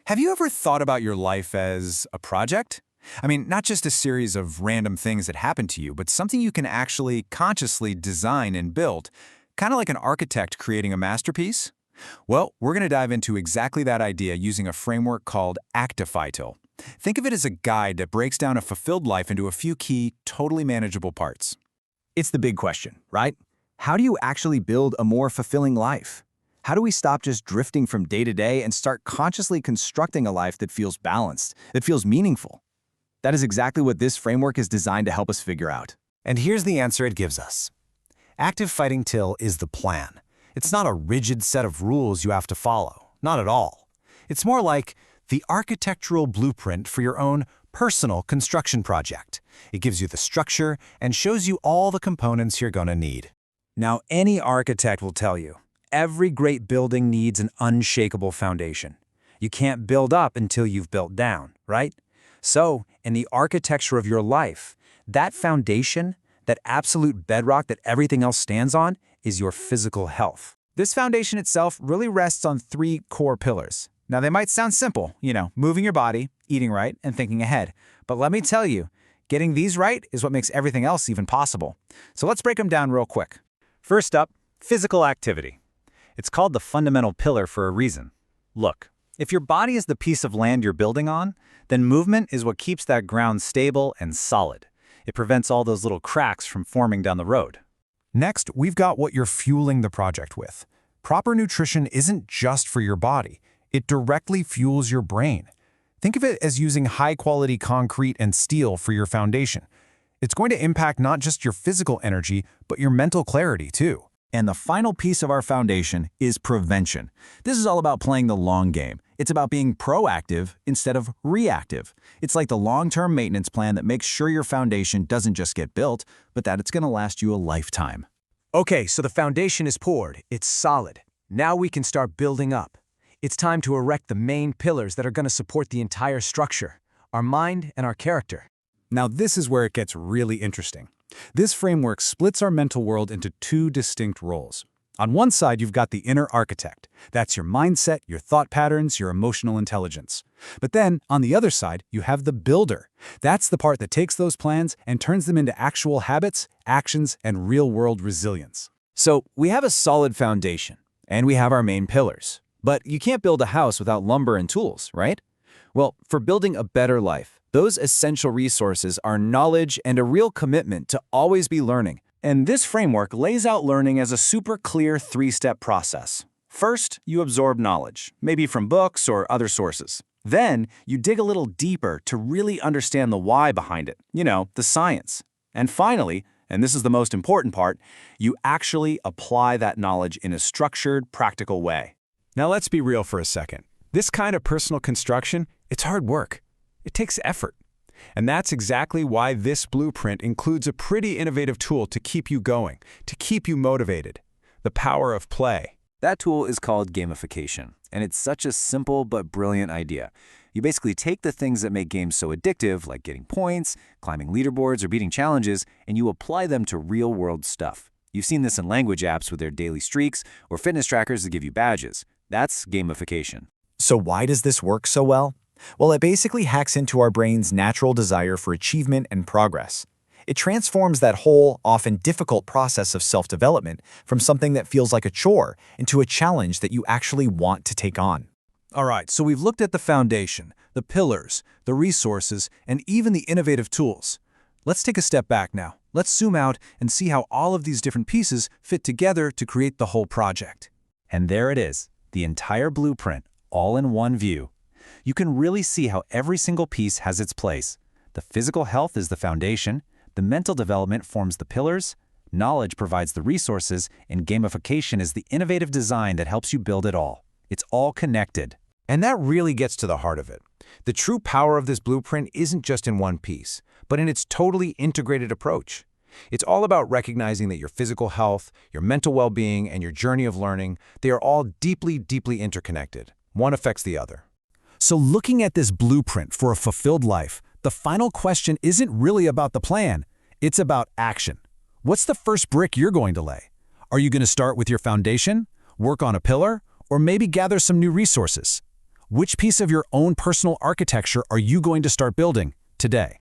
Have you ever thought about your life as a project? I mean, not just a series of random things that happen to you, but something you can actually consciously design and build, kind of like an architect creating a masterpiece? Well, we're going to dive into exactly that idea using a framework called ActivFiTiL. Think of it as a guide that breaks down a fulfilled life into a few key, totally manageable parts. It's the big question, right? How do you actually build a more fulfilling life? How do we stop just drifting from day to day and start consciously constructing a life that feels balanced, that feels meaningful? That is exactly what this framework is designed to help us figure out. And here's the answer it gives us. ActivFiTiL is the plan. It's not a rigid set of rules you have to follow, not at all. It's more like the architectural blueprint for your own personal construction project. It gives you the structure and shows you all the components you're going to need. Now, any architect will tell you, every great building needs an unshakable foundation. You can't build up until you've built down, right? So, in the architecture of your life, that foundation, that absolute bedrock that everything else stands on, is your physical health. This foundation itself really rests on three core pillars. Now, they might sound simple, moving your body, eating right, and thinking ahead. But let me tell you, getting these right is what makes everything else even possible. So let's break them down real quick. First up, physical activity. It's called the fundamental pillar for a reason. Look, if your body is the piece of land you're building on, then movement is what keeps that ground stable and solid. It prevents all those little cracks from forming down the road. Next, we've got what you're fueling the project with. Proper nutrition isn't just for your body. It directly fuels your brain. Think of it as using high-quality concrete and steel for your foundation. It's going to impact not just your physical energy, but your mental clarity, too. And the final piece of our foundation is prevention. This is all about playing the long game. It's about being proactive instead of reactive. It's like the long-term maintenance plan that makes sure your foundation doesn't just get built, but that it's going to last you a lifetime. Okay, so the foundation is poured. It's solid. Now we can start building up. It's time to erect the main pillars that are going to support the entire structure, our mind and our character. Now, this is where it gets really interesting. This framework splits our mental world into two distinct roles. On one side, you've got the inner architect. That's your mindset, your thought patterns, your emotional intelligence. But then, on the other side, you have the builder. That's the part that takes those plans and turns them into actual habits, actions, and real-world resilience. So we have a solid foundation, and we have our main pillars. But you can't build a house without lumber and tools, right? Well, for building a better life, those essential resources are knowledge and a real commitment to always be learning. And this framework lays out learning as a super clear three-step process. First, you absorb knowledge, maybe from books or other sources. Then, you dig a little deeper to really understand the why behind it, the science. And finally, and this is the most important part, you actually apply that knowledge in a structured, practical way. Now, let's be real for a second. This kind of personal construction, it's hard work. It takes effort. And that's exactly why this blueprint includes a pretty innovative tool to keep you going, to keep you motivated. The power of play. That tool is called gamification, and it's such a simple but brilliant idea. You basically take the things that make games so addictive, like getting points, climbing leaderboards, or beating challenges, and you apply them to real-world stuff. You've seen this in language apps with their daily streaks, or fitness trackers that give you badges. That's gamification. So why does this work so well? Well, it basically hacks into our brain's natural desire for achievement and progress. It transforms that whole, often difficult process of self-development from something that feels like a chore into a challenge that you actually want to take on. All right, so we've looked at the foundation, the pillars, the resources, and even the innovative tools. Let's take a step back now. Let's zoom out and see how all of these different pieces fit together to create the whole project. And there it is, the entire blueprint, all in one view. You can really see how every single piece has its place. The physical health is the foundation, the mental development forms the pillars, knowledge provides the resources, and gamification is the innovative design that helps you build it all. It's all connected. And that really gets to the heart of it. The true power of this blueprint isn't just in one piece, but in its totally integrated approach. It's all about recognizing that your physical health, your mental well-being, and your journey of learning, they are all deeply, deeply interconnected. One affects the other. So looking at this blueprint for a fulfilled life, the final question isn't really about the plan. It's about action. What's the first brick you're going to lay? Are you going to start with your foundation, work on a pillar, or maybe gather some new resources? Which piece of your own personal architecture are you going to start building today?